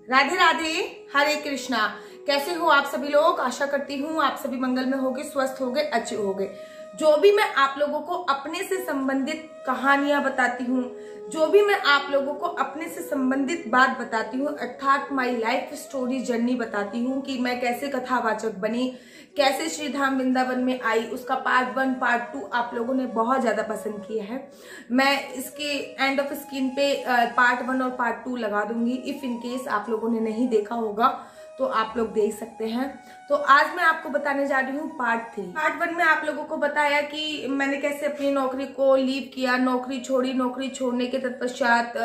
राधे राधे, हरे कृष्णा। कैसे हो आप सभी लोग? आशा करती हूँ आप सभी मंगल में होगे, स्वस्थ होगे, अच्छे होगे। जो भी मैं आप लोगों को अपने से संबंधित कहानियां बताती हूँ, जो भी मैं आप लोगों को अपने से संबंधित बात बताती हूँ, अर्थात माई लाइफ स्टोरी जर्नी बताती हूँ कि मैं कैसे कथावाचक बनी, कैसे श्री धाम वृंदावन में आई, उसका पार्ट 1 पार्ट 2 आप लोगों ने बहुत ज्यादा पसंद किया है। मैं इसके एंड ऑफ स्क्रीन पे पार्ट 1 और पार्ट 2 लगा दूंगी। इफ इन केस आप लोगों ने नहीं देखा होगा तो आप लोग देख सकते हैं। तो आज मैं आपको बताने जा रही हूँ पार्ट 3। पार्ट 1 में आप लोगों को बताया कि मैंने कैसे अपनी नौकरी को लीव किया, नौकरी छोड़ी। नौकरी छोड़ने के तत्पश्चात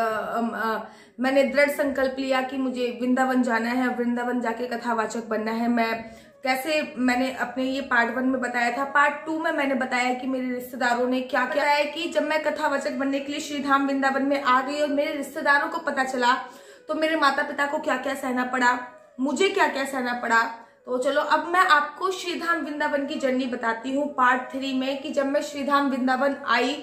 मैंने दृढ़ संकल्प लिया कि मुझे वृंदावन जाना है, वृंदावन जाके कथावाचक बनना है। मैं कैसे मैंने अपने ये पार्ट 1 में बताया था। पार्ट 2 में मैंने बताया कि मेरे रिश्तेदारों ने क्या क्या है कि जब मैं कथावाचक बनने के लिए श्री धाम वृंदावन में आ गई और मेरे रिश्तेदारों को पता चला तो मेरे माता पिता को क्या क्या सहना पड़ा, मुझे क्या क्या सहना पड़ा। तो चलो अब मैं आपको श्रीधाम वृंदावन की जर्नी बताती हूँ पार्ट 3 में कि जब मैं श्रीधाम वृंदावन आई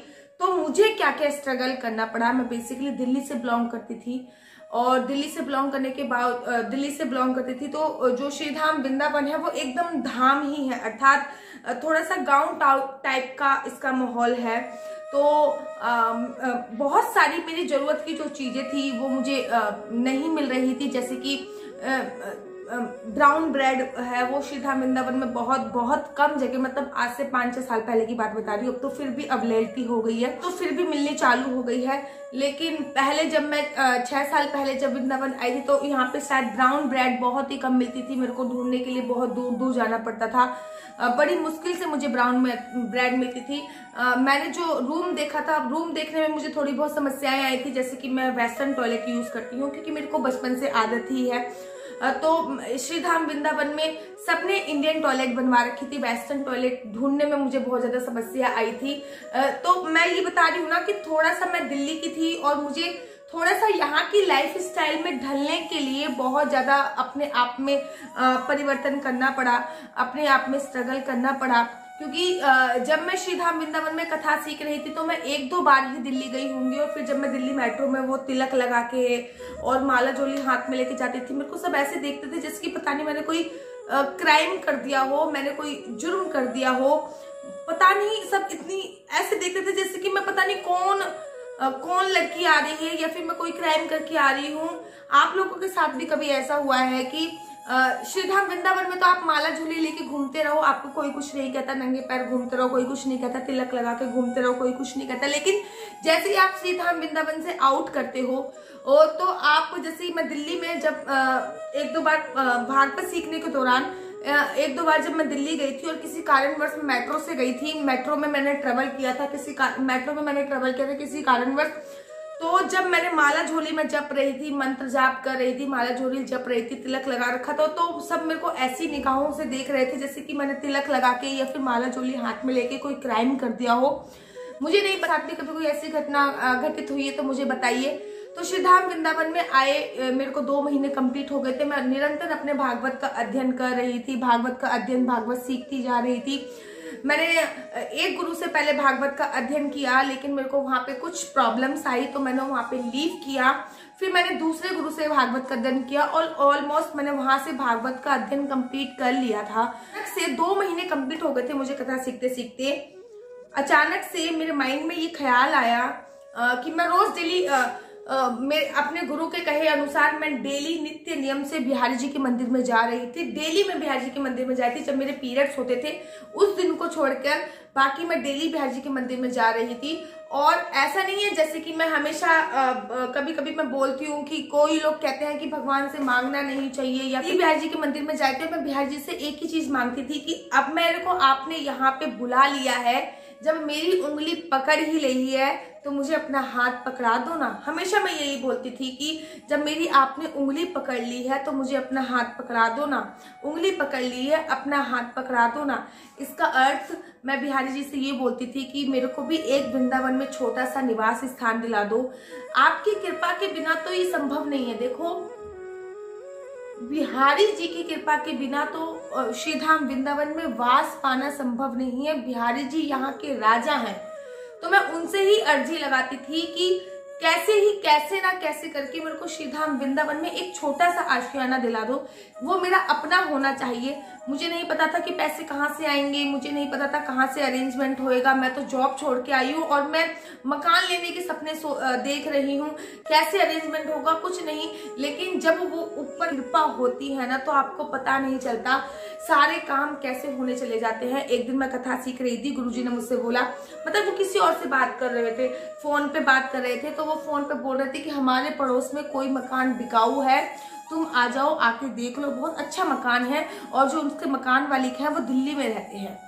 तो मुझे क्या क्या स्ट्रगल करना पड़ा। मैं बेसिकली दिल्ली से बिलोंग करती थी और दिल्ली से बिलोंग करने के बाद दिल्ली से बिलोंग करती थी तो जो श्रीधाम वृंदावन है वो एकदम धाम ही है, अर्थात थोड़ा सा गांव टाइप का इसका माहौल है। तो बहुत सारी मेरी जरूरत की जो चीजें थी वो मुझे नहीं मिल रही थी, जैसे कि ब्राउन ब्रेड है वो श्रीधाम वृंदावन में बहुत कम जगह, मतलब आज से 5-6 साल पहले की बात बता रही हूँ। अब तो फिर भी अवेलेबिलिटी हो गई है, तो फिर भी मिलनी चालू हो गई है। लेकिन पहले जब मैं 6 साल पहले जब वृंदावन आई थी तो यहाँ पे शायद ब्राउन ब्रेड बहुत ही कम मिलती थी। मेरे को ढूंढने के लिए बहुत दूर दूर जाना पड़ता था। बड़ी मुश्किल से मुझे ब्राउन ब्रेड मिलती थी। मैंने जो रूम देखा था, रूम देखने में मुझे थोड़ी बहुत समस्याएं आई थी, जैसे कि मैं वेस्टर्न टॉयलेट यूज करती हूँ क्योंकि मेरे को बचपन से आदत ही है। तो श्रीधाम वृंदावन में सबने इंडियन टॉयलेट बनवा रखी थी, वेस्टर्न टॉयलेट ढूंढने में मुझे बहुत ज्यादा समस्या आई थी। तो मैं ये बता रही हूँ ना कि थोड़ा सा मैं दिल्ली की थी और मुझे थोड़ा सा यहाँ की लाइफ स्टाइल में ढलने के लिए बहुत ज्यादा अपने आप में परिवर्तन करना पड़ा, अपने आप में स्ट्रगल करना पड़ा। क्योंकि जब मैं श्रीधाम वृंदावन में कथा सीख रही थी तो मैं 1-2 बार ही दिल्ली गई होंगी और फिर जब मैं दिल्ली मेट्रो में वो तिलक लगा के और माला झोली हाथ में लेके जाती थी, मेरे को सब ऐसे देखते थे जैसे कि पता नहीं मैंने कोई क्राइम कर दिया हो, मैंने कोई जुर्म कर दिया हो, पता नहीं। सब इतनी ऐसे देखते थे जैसे कि मैं पता नहीं कौन लड़की आ रही है या फिर मैं कोई क्राइम करके आ रही हूँ। आप लोगों के साथ भी कभी ऐसा हुआ है कि श्रीधाम वृंदावन में तो आप माला झोली लेके घूमते रहो, आपको कोई कुछ नहीं कहता, नंगे पैर घूमते रहो, कोई कुछ नहीं कहता, तिलक लगा के घूमते रहो, कोई कुछ नहीं कहता। लेकिन जैसे ही आप श्रीधाम वृंदावन से आउट करते हो तो आप, जैसे मैं दिल्ली में जब 1-2 बार भागवत सीखने के दौरान 1-2 बार जब मैं दिल्ली गई थी और किसी कारणवश मेट्रो से गई थी, मेट्रो में मैंने ट्रेवल किया था किसी कारणवश। तो जब मैंने माला झोली में जप रही थी, मंत्र जाप कर रही थी, माला झोली जप रही थी, तिलक लगा रखा था, तो सब मेरे को ऐसी निगाहों से देख रहे थे जैसे कि मैंने तिलक लगा के या फिर माला झोली हाथ में लेके कोई क्राइम कर दिया हो। मुझे नहीं पता कभी कोई ऐसी घटना घटित हुई है तो मुझे बताइए। तो श्रीधाम वृंदावन में आए मेरे को 2 महीने कंप्लीट हो गए थे। मैं निरंतर अपने भागवत का अध्ययन कर रही थी, भागवत सीखती जा रही थी। मैंने एक गुरु से पहले भागवत का अध्ययन किया, लेकिन मेरे को वहां पे कुछ प्रॉब्लम्स आई तो मैंने वहां पे लीव किया। फिर मैंने दूसरे गुरु से भागवत का अध्ययन किया और ऑलमोस्ट मैंने वहां से भागवत का अध्ययन कंप्लीट कर लिया था। से 2 महीने कंप्लीट हो गए थे मुझे कथा सीखते सीखते। अचानक से मेरे माइंड में ये ख्याल आया कि मैं रोज डेली मैं अपने गुरु के कहे अनुसार मैं डेली नित्य नियम से बिहारी जी के मंदिर में जा रही थी। डेली मैं बिहारी जी के मंदिर में जाती थी। जब मेरे पीरियड्स होते थे उस दिन को छोड़कर बाकी मैं डेली बिहारी जी के मंदिर में जा रही थी। और ऐसा नहीं है जैसे कि मैं हमेशा कभी कभी मैं बोलती हूँ कि कोई लोग कहते हैं कि भगवान से मांगना नहीं चाहिए या फिर बिहारी जी के मंदिर में जाते मैं बिहारी जी से एक ही चीज मांगती थी कि अब मेरे को आपने यहाँ पे बुला लिया है, जब मेरी उंगली पकड़ ही ली है तो मुझे अपना हाथ पकड़ा दो ना। हमेशा मैं यही बोलती थी कि जब मेरी आपने उंगली पकड़ ली है तो मुझे अपना हाथ पकड़ा दो ना, उंगली पकड़ ली है अपना हाथ पकड़ा दो ना। इसका अर्थ मैं बिहारी जी से ये बोलती थी कि मेरे को भी एक वृंदावन में छोटा सा निवास स्थान दिला दो। आपकी कृपा के बिना तो ये संभव नहीं है। देखो, बिहारी जी की कृपा के बिना तो श्रीधाम वृंदावन में वास पाना संभव नहीं है। बिहारी जी यहाँ के राजा हैं, तो मैं उनसे ही अर्जी लगाती थी कि कैसे ना कैसे करके मेरे को श्रीधाम वृंदावन में एक छोटा सा आशियाना दिला दो, वो मेरा अपना होना चाहिए। मुझे नहीं पता था कि पैसे कहाँ से आएंगे, मुझे नहीं पता था कहाँ से अरेंजमेंट होएगा। मैं तो जॉब छोड़ के आई हूँ और मैं मकान लेने के सपने देख रही हूँ, कैसे अरेंजमेंट होगा कुछ नहीं। लेकिन जब वो ऊपर कृपा होती है ना, तो आपको पता नहीं चलता सारे काम कैसे होने चले जाते हैं। एक दिन मैं कथा सीख रही थी, गुरुजी ने मुझसे बोला, मतलब वो किसी और से बात कर रहे थे, फोन पे बात कर रहे थे, तो वो फोन पे बोल रहे थे कि हमारे पड़ोस में कोई मकान बिकाऊ है, तुम आ जाओ, आके देख लो, बहुत अच्छा मकान है। और जो उसके मकान मालिक हैं वो दिल्ली में रहते हैं।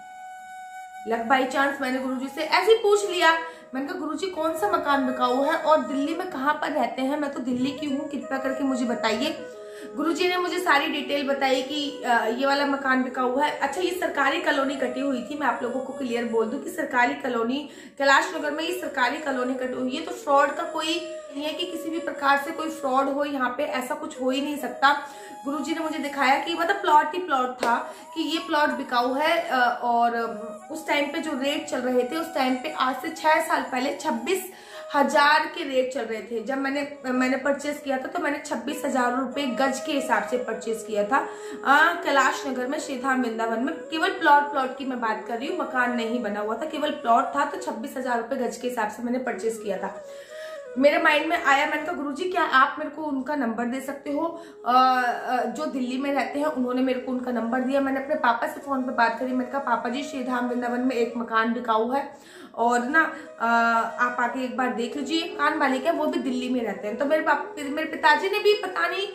लग बाई चांस मैंने गुरुजी से ऐसे ही पूछ लिया, मैंने कहा गुरुजी कौन सा मकान बिकाऊ है और दिल्ली में कहाँ पर रहते हैं, मैं तो दिल्ली की हूँ, कृपया करके मुझे बताइए। गुरुजी ने मुझे सारी डिटेल बताई कि ये वाला मकान बिका हुआ है। अच्छा, ये सरकारी कॉलोनी कटी हुई थी, मैं आप लोगों को क्लियर बोल दूं कि सरकारी कॉलोनी कैलाश नगर में ये सरकारी कॉलोनी कटी हुई है। तो फ्रॉड का कोई नहीं है कि किसी भी प्रकार से कोई फ्रॉड हो यहाँ पे, ऐसा कुछ हो ही नहीं सकता। गुरुजी ने मुझे दिखाया कि मतलब प्लॉट ही प्लॉट था कि ये प्लॉट बिकाऊ है। और उस टाइम पे जो रेट चल रहे थे, उस टाइम पे आज से 6 साल पहले 26,000 के रेट चल रहे थे। जब मैंने परचेस किया था तो मैंने 26,000 रुपए गज के हिसाब से परचेस किया था कैलाश नगर में, श्रीधाम वृंदावन में। केवल प्लॉट की मैं बात कर रही हूँ, मकान नहीं बना हुआ था, केवल प्लॉट था। तो 26,000 रुपए गज के हिसाब से मैंने परचेस किया था। मेरे माइंड में आया, मैंने कहा गुरुजी क्या आप मेरे को उनका नंबर दे सकते हो, जो दिल्ली में रहते हैं। उन्होंने मेरे को उनका नंबर दिया। मैंने अपने पापा से फोन पे बात करी, मैंने कहा पापा जी श्रीधाम वृंदावन में एक मकान बिकाऊ है और ना आप आके एक बार देख लीजिए। मकान मालिक है वो भी दिल्ली में रहते हैं। तो मेरे पिताजी ने भी पता नहीं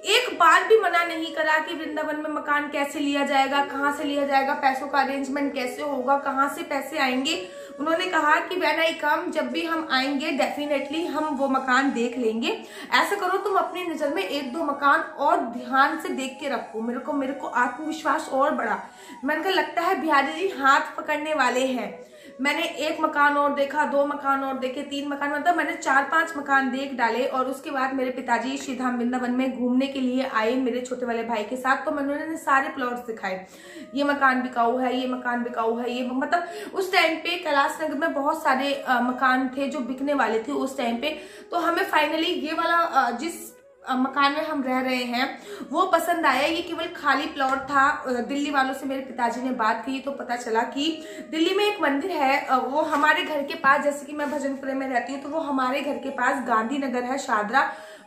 एक बार भी मना नहीं करा कि वृंदावन में मकान कैसे लिया जाएगा, कहाँ से लिया जाएगा, पैसों का अरेंजमेंट कैसे होगा, कहाँ से पैसे आएंगे। उन्होंने कहा कि व्हेन आई कम, जब भी हम आएंगे डेफिनेटली हम वो मकान देख लेंगे। ऐसा करो तुम अपनी नजर में 1-2 मकान और ध्यान से देख के रखो। मेरे को आत्मविश्वास और बढ़ा। मैंने कहा लगता है बिहारी जी हाथ पकड़ने वाले हैं। मैंने 1 मकान और देखा, 2 मकान और देखे, 3 मकान, मतलब मैंने 4-5 मकान देख डाले। और उसके बाद मेरे पिताजी श्रीधाम वृंदावन में घूमने के लिए आए मेरे छोटे वाले भाई के साथ। तो मैंने उन्हें सारे प्लॉट्स दिखाए, ये मकान बिकाऊ है, ये मकान बिकाऊ है, ये मतलब उस टाइम पे कैलाश नगर में बहुत सारे मकान थे जो बिकने वाले थे उस टाइम पे। तो हमें फाइनली ये वाला जिस मकान में हम रह रहे हैं वो पसंद आया। ये केवल खाली प्लॉट था। दिल्ली वालों से मेरे पिताजी ने बात की तो पता चला कि दिल्ली में एक मंदिर है, वो हमारे घर के पास, जैसे कि मैं भजनपुरे में रहती हूँ तो वो हमारे घर के पास गांधीनगर है, शादरा,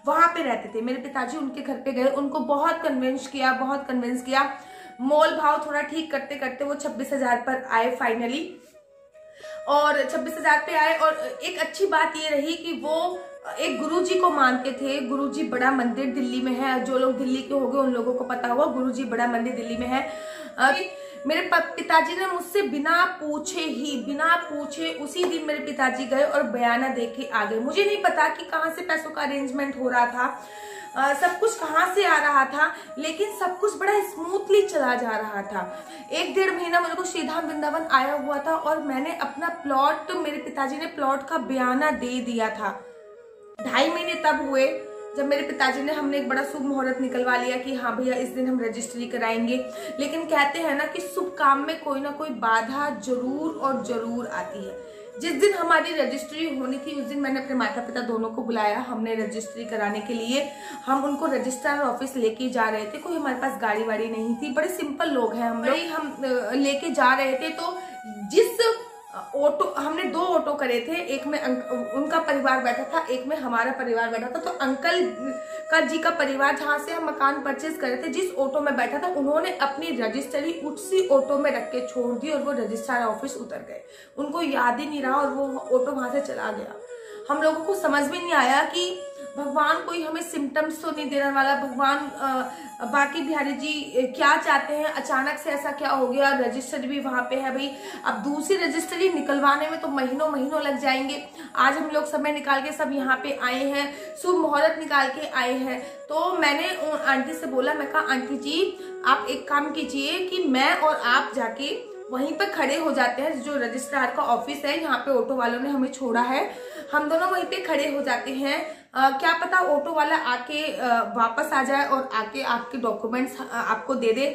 वहां पे रहते थे। मेरे पिताजी उनके घर पे गए, उनको बहुत कन्विंस किया। मोल भाव थोड़ा ठीक करते करते वो 26,000 पर आए फाइनली। और 26,000 पे आए। और एक अच्छी बात ये रही कि वो एक गुरुजी को मानते थे। गुरुजी बड़ा मंदिर दिल्ली में है, जो लोग दिल्ली के होंगे उन लोगों को पता होगा, गुरुजी बड़ा मंदिर दिल्ली में है। मेरे पिताजी ने मुझसे बिना पूछे उसी दिन मेरे पिताजी गए और बयाना दे के आ गए। मुझे नहीं पता कि कहाँ से पैसों का अरेंजमेंट हो रहा था, सब कुछ कहाँ से आ रहा था, लेकिन सब कुछ बड़ा स्मूथली चला जा रहा था। 1-1.5 महीना मेरे को श्रीधाम वृंदावन आया हुआ था और मैंने अपना प्लॉट, मेरे पिताजी ने प्लॉट का बयाना दे दिया था। 2.5 महीने तब हुए जब मेरे पिताजी ने, हमने एक बड़ा शुभ मुहूर्त निकलवा लिया कि हाँ भैया इस दिन हम रजिस्ट्री कराएंगे। लेकिन कहते हैं ना कि शुभ काम में कोई ना कोई बाधा जरूर आती है। जिस दिन हमारी रजिस्ट्री होनी थी उस दिन मैंने अपने माता पिता दोनों को बुलाया, हमने रजिस्ट्री कराने के लिए हम उनको रजिस्ट्रार ऑफिस लेके जा रहे थे। कोई हमारे पास गाड़ी वाड़ी नहीं थी, बड़े सिंपल लोग हैं हम लोग। हम लेके जा रहे थे तो जिस ऑटो, हमने 2 ऑटो करे थे, एक में उनका परिवार बैठा था, एक में हमारा परिवार बैठा था। तो अंकल का जी का परिवार जहाँ से हम मकान परचेज करे थे, जिस ऑटो में बैठा था, उन्होंने अपनी रजिस्ट्री उसी ऑटो में रख के छोड़ दी और वो रजिस्ट्रार ऑफिस उतर गए। उनको याद ही नहीं रहा और वो ऑटो वहां से चला गया। हम लोगों को समझ में नहीं आया कि भगवान कोई हमें सिम्टम्स तो नहीं देने वाला, भगवान बाकी बिहारी जी क्या चाहते हैं, अचानक से ऐसा क्या हो गया। रजिस्टर भी वहां पे है भाई, अब दूसरी रजिस्ट्री निकलवाने में तो महीनों लग जाएंगे। आज हम लोग समय निकाल के सब यहाँ पे आए हैं, शुभ मुहूर्त निकाल के आए हैं। तो मैंने आंटी से बोला, मैं कहा आंटी जी आप एक काम कीजिए कि मैं और आप जाके वहीं पे खड़े हो जाते हैं, जो रजिस्ट्रार का ऑफिस है, यहाँ पे ऑटो वालों ने हमें छोड़ा है, हम दोनों वहीं पे खड़े हो जाते हैं। क्या पता ऑटो वाला आके वापस आ जाए और आके आपके डॉक्यूमेंट्स आपको दे दे।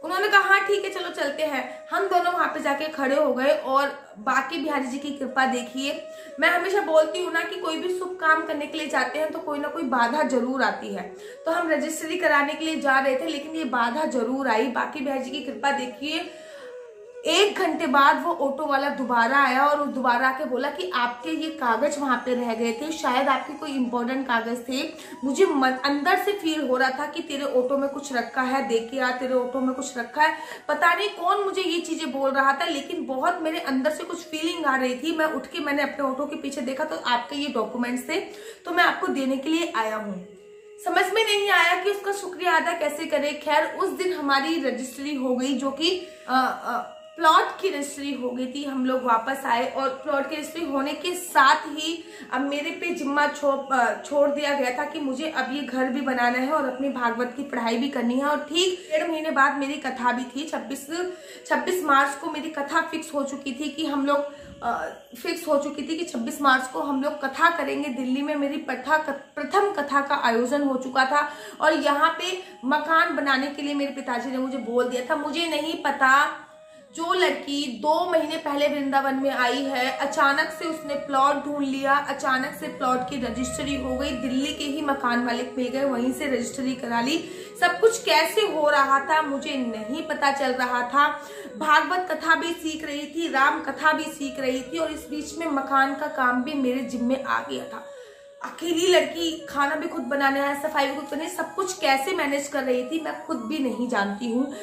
उन्होंने कहा हाँ ठीक है चलो चलते हैं। हम दोनों वहां पे जाके खड़े हो गए और बाकी बिहारी जी की कृपा देखिए। मैं हमेशा बोलती हूँ ना कि कोई भी शुभ काम करने के लिए जाते हैं तो कोई ना कोई बाधा जरूर आती है। तो हम रजिस्ट्री कराने के लिए जा रहे थे लेकिन ये बाधा जरूर आई। बाकी बिहारी जी की कृपा देखिए, 1 घंटे बाद वो ऑटो वाला दोबारा आया और दोबारा आके बोला कि आपके ये कागज वहां पे रह गए थे, शायद आपके कोई इंपॉर्टेंट कागज थे। मुझे अंदर से फील हो रहा था कि तेरे ऑटो में कुछ रखा है, देख के आ तेरे ऑटो में कुछ रखा है। पता नहीं कौन मुझे ये चीजें बोल रहा था लेकिन बहुत मेरे अंदर से कुछ फीलिंग आ रही थी। मैं उठ के मैंने अपने ऑटो के पीछे देखा तो आपके ये डॉक्यूमेंट्स थे, तो मैं आपको देने के लिए आया हूँ। समझ में नहीं आया कि उसका शुक्रिया अदा कैसे करे। खैर उस दिन हमारी रजिस्ट्री हो गई, जो कि प्लॉट की रजिस्ट्री हो गई थी। हम लोग वापस आए और प्लॉट की रजिस्ट्री होने के साथ ही अब मेरे पे जिम्मा छोड़ दिया गया था कि मुझे अब ये घर भी बनाना है और अपनी भागवत की पढ़ाई भी करनी है। और ठीक 1.5 महीने बाद मेरी कथा भी थी। 26 मार्च को मेरी कथा फिक्स हो चुकी थी कि हम लोग 26 मार्च को हम लोग कथा करेंगे। दिल्ली में मेरी प्रथम कथा का आयोजन हो चुका था और यहाँ पे मकान बनाने के लिए मेरे पिताजी ने मुझे बोल दिया था। मुझे नहीं पता, जो लड़की 2 महीने पहले वृंदावन में आई है, अचानक से उसने प्लॉट ढूंढ लिया, अचानक से प्लॉट की रजिस्ट्री हो गई, दिल्ली के ही मकान मालिक मिल गए, वहीं से रजिस्ट्री करा ली। सब कुछ कैसे हो रहा था मुझे नहीं पता चल रहा था। भागवत कथा भी सीख रही थी, राम कथा भी सीख रही थी और इस बीच में मकान का काम भी मेरे जिम्मे आ गया था। अकेली लड़की, खाना भी खुद बनाना है, सफाई भी खुद करनी है, सब कुछ कैसे मैनेज कर रही थी मैं खुद भी नहीं जानती हूँ।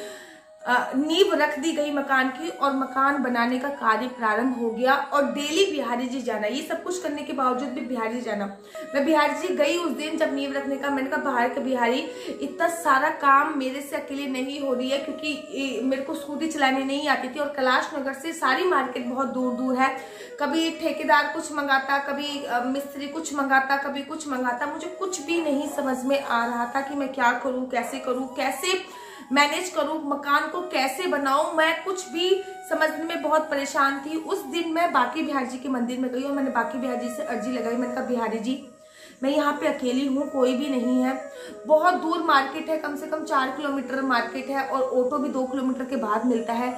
नींव रख दी गई मकान की और मकान बनाने का कार्य प्रारंभ हो गया और डेली बिहारी जी जाना, ये सब कुछ करने के बावजूद भी बिहारी जी जाना। मैं बिहारी जी गई उस दिन जब नींव रखने का, मैंने कहा बाहर के बिहारी इतना सारा काम मेरे से अकेले नहीं हो रही है, क्योंकि मेरे को स्कूटी चलाने नहीं आती थी और कैलाश नगर से सारी मार्केट बहुत दूर दूर है। कभी ठेकेदार कुछ मंगाता, कभी मिस्त्री कुछ मंगाता, कभी कुछ मंगाता, मुझे कुछ भी नहीं समझ में आ रहा था कि मैं क्या करूं, कैसे मैनेज करूं, मकान को कैसे बनाऊं, मैं कुछ भी समझने में बहुत परेशान थी। उस दिन मैं बाकी बिहारी जी के मंदिर में गई और मैंने बाकी बिहारी जी से अर्जी लगाई। मैंने कहा बिहारी जी मैं यहाँ पे अकेली हूँ, कोई भी नहीं है, बहुत दूर मार्केट है, कम से कम 4 किलोमीटर मार्केट है और ऑटो भी 2 किलोमीटर के बाद मिलता है।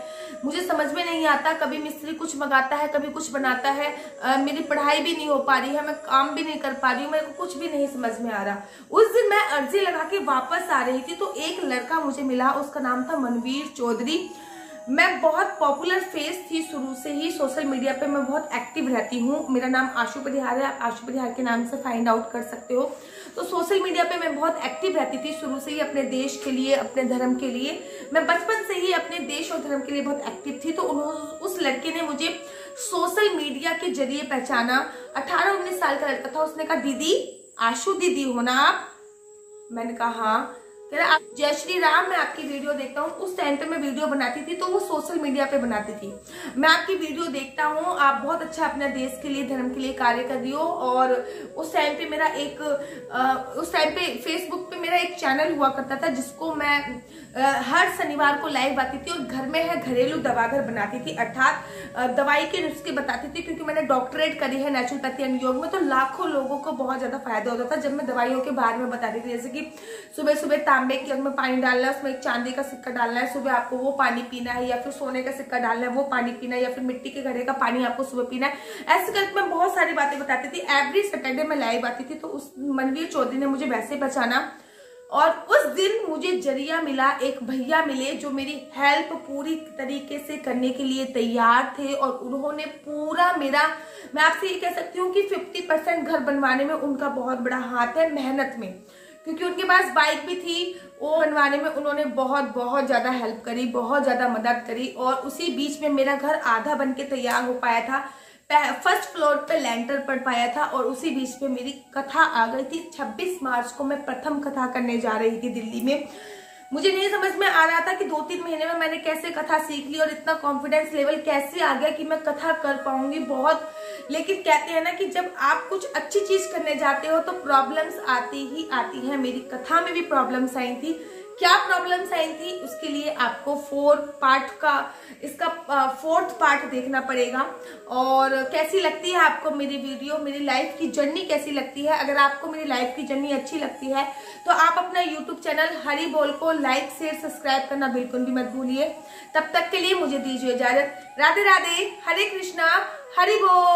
मुझे समझ में नहीं आता, कभी मिस्त्री कुछ मंगाता है, कभी कुछ बनाता है, मेरी पढ़ाई भी नहीं हो पा रही है, मैं काम भी नहीं कर पा रही हूँ, मेरे को कुछ भी नहीं समझ में आ रहा। उस दिन मैं अर्जी लगा के वापस आ रही थी तो एक लड़का मुझे मिला, उसका नाम था मनवीर चौधरी। मैं बहुत पॉपुलर फेस थी शुरू से ही, सोशल मीडिया पे मैं बहुत एक्टिव रहती हूँ। मेरा नाम आशु परिहार है, आप आशु परिहार के नाम से फाइंड आउट कर सकते हो। तो सोशल मीडिया पे मैं बहुत एक्टिव रहती थी शुरू से ही, अपने देश के लिए, अपने धर्म के लिए। मैं बचपन से ही अपने देश और धर्म के लिए बहुत एक्टिव थी। तो उस लड़के ने मुझे सोशल मीडिया के जरिए पहचाना। 18-19 साल का लड़का था। उसने कहा दीदी आशु दीदी हो ना आप? मैंने कहा हाँ। कह रहा आप जय श्री राम, मैं आपकी वीडियो देखता हूँ। उस टाइम पे मैं वीडियो बनाती थी तो वो सोशल मीडिया पे बनाती थी। मैं आपकी वीडियो देखता हूँ, आप बहुत अच्छा अपने देश के लिए, धर्म के लिए कार्य कर रही हो। और उस टाइम पे फेसबुक पे मेरा एक चैनल हुआ करता था जिसको मैं हर शनिवार को लाइव आती थी और घर में है घरेलू दवाघर बनाती थी, अर्थात दवाई के नुस्खे बताती थी। क्योंकि मैंने डॉक्टरेट करी है नेचुरोपैथी एंड योग में, तो लाखों लोगों को बहुत ज्यादा फायदा होता था जब मैं दवाइयों के बारे में बताती थी। जैसे कि सुबह सुबह तांबे के जग में पानी डालना है, उसमें एक चांदी का सिक्का डालना है, सुबह आपको वो पानी पीना है, या फिर सोने का सिक्का डालना है वो पानी पीना है, या फिर मिट्टी के घड़े का पानी आपको सुबह पीना है। ऐसे करके मैं बहुत सारी बातें बताती थी। एवरी सैटरडे में लाइव आती थी। तो उस मनवीर चौधरी ने मुझे वैसे पहचाना और उस दिन मुझे जरिया मिला, एक भैया मिले जो मेरी हेल्प पूरी तरीके से करने के लिए तैयार थे। और उन्होंने पूरा मेरा, मैं आपसे ये कह सकती हूँ कि 50% घर बनवाने में उनका बहुत बड़ा हाथ है, मेहनत में। क्योंकि उनके पास बाइक भी थी, वो बनवाने में उन्होंने बहुत ज्यादा हेल्प करी, बहुत ज्यादा मदद करी। और उसी बीच में मेरा घर आधा बन के तैयार हो पाया था, फर्स्ट फ्लोर पे लेंटर पड़ पाया था और उसी बीच पे मेरी कथा आ गई थी। 26 मार्च को मैं प्रथम कथा करने जा रही थी दिल्ली में। मुझे नहीं समझ में आ रहा था कि 2-3 महीने में मैंने कैसे कथा सीख ली और इतना कॉन्फिडेंस लेवल कैसे आ गया कि मैं कथा कर पाऊंगी बहुत। लेकिन कहते हैं ना कि जब आप कुछ अच्छी चीज करने जाते हो तो प्रॉब्लम्स आती ही आती हैं। मेरी कथा में भी प्रॉब्लम्स आई थी। क्या प्रॉब्लम्स आई थी, उसके लिए आपको 4 पार्ट का इसका 4th पार्ट देखना पड़ेगा। और कैसी लगती है आपको मेरी वीडियो, मेरी लाइफ की जर्नी कैसी लगती है। अगर आपको मेरी लाइफ की जर्नी अच्छी लगती है तो आप अपना यूट्यूब चैनल हरी बोल को लाइक शेयर सब्सक्राइब करना बिल्कुल भी मत भूलिए। तब तक के लिए मुझे दीजिए इजाजत। राधे राधे, हरे कृष्णा, हरि बोल।